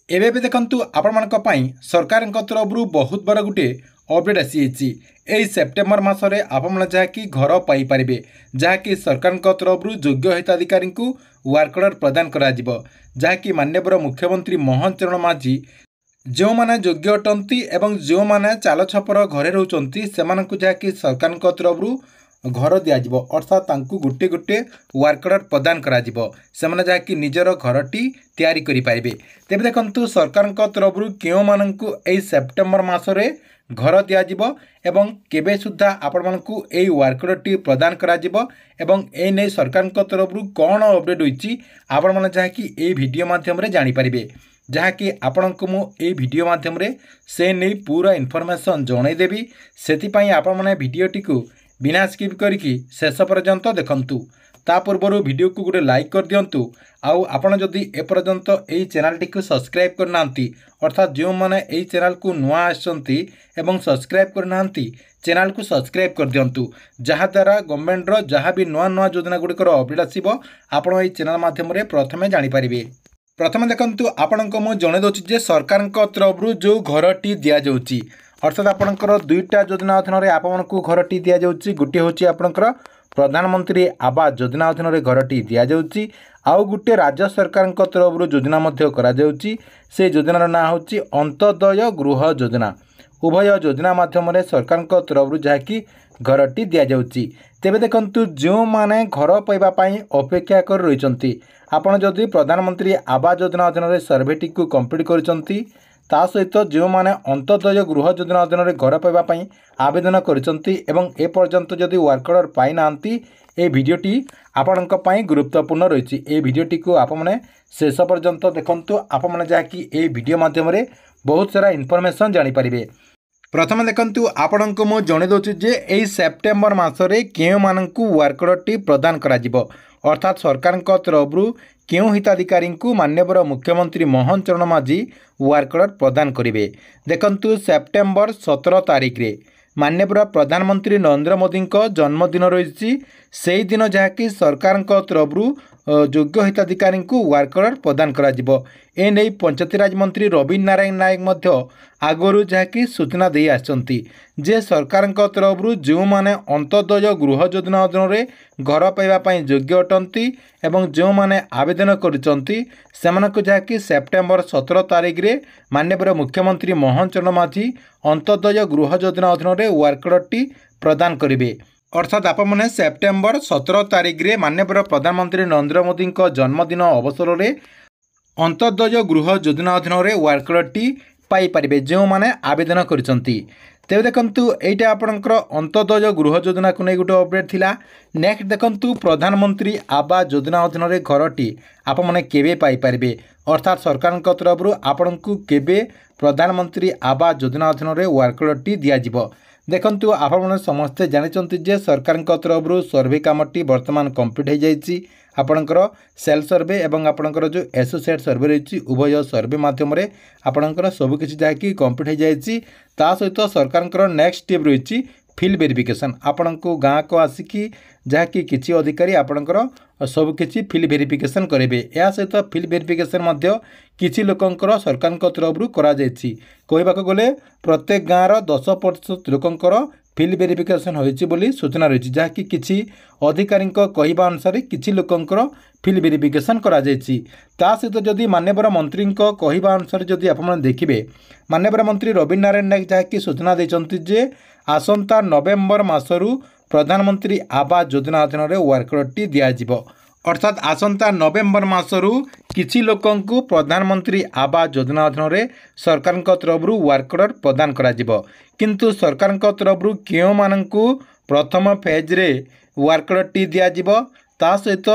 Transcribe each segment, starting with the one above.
एबे भी देखंतु आपण सरकार तरफ बहुत बड़ गोटे अपडेट आसी सेप्टेम्बर मासरे आपण जहाँकि घर पाइपर जहाँकि सरकार तरफ योग्य हिताधिकारी को वर्क ऑर्डर प्रदान करा जहाँकि माननीय मुख्यमंत्री मोहन चरण माझी जो माने योग्य अटंती एवं जो माने चाल छपर घरे रोचंती सेमानकु जहाँकि सरकार तरफ घर दिज्व अर्थात तांकु गोटे गोटे वर्क ऑर्डर प्रदान करा सेमाने जहाँकि निजर घरटी तैयारी करि पारिबे। तेबे देखंतु सरकार तरफ केउ मानकु एई सेप्टेम्बर मासरे घर दिज्व एवं केबे सुद्धा आपनकु एई वर्क ऑर्डर प्रदान करा एवं ए नै सरकार तरफ कौन अपडेट होईची आपण माने जहाँकि एई वीडियो माध्यम रे जानि पारिबे जहाँकि आपणको मु एई वीडियो माध्यम रे से नै पूरा इन्फॉर्मेशन जणाई देबी। सेति पई आपण माने वीडियोटी को बिना स्किप करिकी शेष पर्यंत देखंतु। ता पूर्व वीडियो को गोटे लाइक कर दियंतु। आउ आपण जदि ए पर्यंत एई चैनल टी को सब्सक्राइब करनांती अर्थात जो माने एई चैनल को नुआ आछंती एवं सब्सक्राइब करनांती चैनल को सब्सक्राइब कर दियंतु जहाँ द्वारा गवर्नमेंट रो जहाँ भी नुआ नुआ योजना गुड़िकर अपडेट आसीबो आपण एई चैनल माध्यम रे प्रथमे जानि पारिबे। प्रथमे देखंतु आपणको मु जणे दोछि जे सरकार तरफ जो घरटी दिया जाउची अर्थात आपणकर दुईटा योजना अधीन रे आपणको घरटी दिया जाउची। गोटे होची आपणकर प्रधानमंत्री आवास योजना अधीन रे घरटी दिया जाउची आउ गोटे राज्य सरकार तरफ योजना मध्य करा जाउची से योजनार ना होची अंत्योदय गृह योजना। उभय योजना माध्यम रे सरकार तरफ जहाँकि घरटी दिया जाउची। तेबे देखंतु जो माने घर पाइबा पई अपेक्षा कर रहिचंती आपण जदि प्रधानमंत्री आवास योजना अधीन रे सर्वेटी को कंप्लीट करिसंती ता सहित जो माने अंत्योदय गृह योजना अधीन रे घर पाइबा पई आवेदन करिसंती एवं ए पर्यंत जदि वर्क ऑर्डर पाइ नांती ए वीडियोटी आपणक पई गुरुत्वपूर्ण रहिछि। ए वीडियोटी को आप माने शेष पर्यंत देखंतु आप माने जाकि ए वीडियो माध्यम रे बहुत सारा इन्फॉर्मेशन जानि परिबे। प्रथम देखंतु आपणक मु जणे दोछि जे एई सेप्टेम्बर मासरे केउ मानकु वर्क ऑर्डर प्रदान करा जिवो अर्थात सरकार तरफ केउ हिताधिकारी को माननीय मुख्यमंत्री मोहन चरण माझी वर्क ऑर्डर प्रदान करेंगे। देखंतु सेप्टेम्बर 17 तारिख रे माननीय प्रधानमंत्री नरेंद्र मोदी जन्मदिन रही से दिन जहाँकि सरकार तरफ योग्य हिताधिकारी को वर्क ऑर्डर प्रदान करा जिवो। ए नै पंचायतीराज मंत्री रवीन्द्र नारायण नायक आगरू जहाँकि सूचना दे आछंती जे सरकार तरफ जो माने अंत्योदय गृह योजना अधीन रे घर पाइबा पई योग्य अटंती एवं जो माने आवेदन करिसंती सेमानक जहाँकि सेप्टेम्बर 17 तारिख रे माननीय मुख्यमंत्री मोहन चरण माझी अंत्योदय गृह योजना अधीन रे वर्क ऑर्डर प्रदान करेंगे। अर्थात आपने सेप्टेम्बर 17 तारिख रे माननीय प्रधानमंत्री नरेंद्र मोदी जन्मदिन अवसर में अंत्योदय गृह योजना अधीन रे वर्क ऑर्डर पाई परिबे जो माने आवेदन करिसंती। तेबे देखंतु एटा आपनकर अंत्योदय गृह योजना को नै गोटे अपडेट थिला। नेक्स्ट देखंतु प्रधानमंत्री आवास योजना अधीन रे घरटी आप माने केबे पाई परिबे अर्थात सरकार तरफ आपनकु केबे प्रधानमंत्री आवास योजना अधीन रे वर्क ऑर्डर दिया जिवो। देखंतु आपण समस्ते जानिचंती जे सरकार तरफ सर्वे कामटी वर्तमान कंप्लीट हो जाइए। आपणकर सेल सर्वे एवं आपणकर जो एसोसिएट सर्वे रही उभय सर्वे माध्यम रे आपणकर सबकिछि जहाँकि कंप्लीट हो जाइए। ता सहित सरकार नेक्स्ट स्टेप रही फील्ड वेरिफिकेशन आपणको गाँ को आसिकी जहाँकि किसी अधिकारी आपणकर सबकिछि फील्ड वेरिफिकेशन करेंगे। या सहित फील्ड वेरिफिकेशन मध्य किसी लोकंकर सरकार तरफ करा जायछि। कहबाक गले प्रत्येक गाँव 10% लोकंकर फील्ड वेरिफिकेशन होइछि बोली सूचना रही जहाँकि किसी अधिकारी कहवा अनुसार किसी लोकंकर फील्ड वेरिफिकेशन करा जायछि। ता सहित जदि माननीय मंत्री कहवा अनुसार जदि आप देखिए माननीय मंत्री रवीन्द्र नारायण नायक जहाँकि सूचना देइछंती जे आसंता नवेम्बर मासरू प्रधानमंत्री आवास योजना अधीन रे वर्क ऑर्डर दिया जिवो अर्थात आसंता नवेम्बर मासरू किसी लोकंकु प्रधानमंत्री आवास योजना अधीन रे सरकार तरफ वर्क ऑर्डर प्रदान करा जिवो। किंतु सरकार तरफ केउ मानकु प्रथम फेज रे वर्क ऑर्डर दिया जिवो ता सहित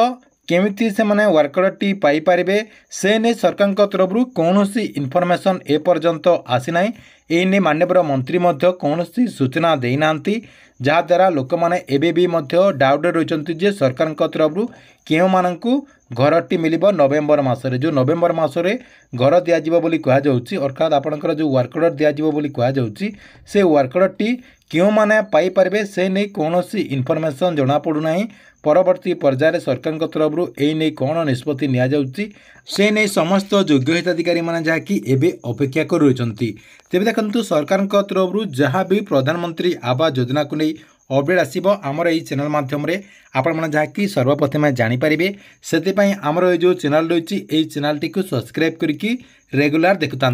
केमिति से माने वर्क ऑर्डर पाई परिबे से ने सरकार तरफ कौनसी इनफॉरमेशन ए पर्यंत आसी नाही। ए ने माननीय मंत्री मध्य कौनसी सूचना देई नांती जहाँ द्वारा लोक माने एबे भी मध्य डाउट रहिचंती जे सरकार तरफ केउ मानकु घरटी मिल नवेम्बर मसरे जो नवेम्बर मसरे घर दिज्व बोली कहुच्छी अर्थात आपंकर जो वर्क ऑर्डर दिज्व बोली कहुच्छी से वर्क ऑर्डरटी क्यों माने पाइपर से नहीं कौन इनफर्मेशन जना पड़ूना परवर्ती पर्यायर सरकार तरफ यही कौन निष्पत्ति से नहीं समस्त योग्य हिताधिकारी मैंने जहाँकि एवं अपेक्षा कर रही तेज देखो सरकार तरफ जहाँ भी प्रधानमंत्री आवास योजना को नहीं अपडेट आसब आमर यही चैनल माध्यम आपण मैंने जहाँकि सर्वप्रथम जानीपारे से आमर ये जो चैनल रही चैनल टी सब्सक्राइब करके रेगुलर देखुता।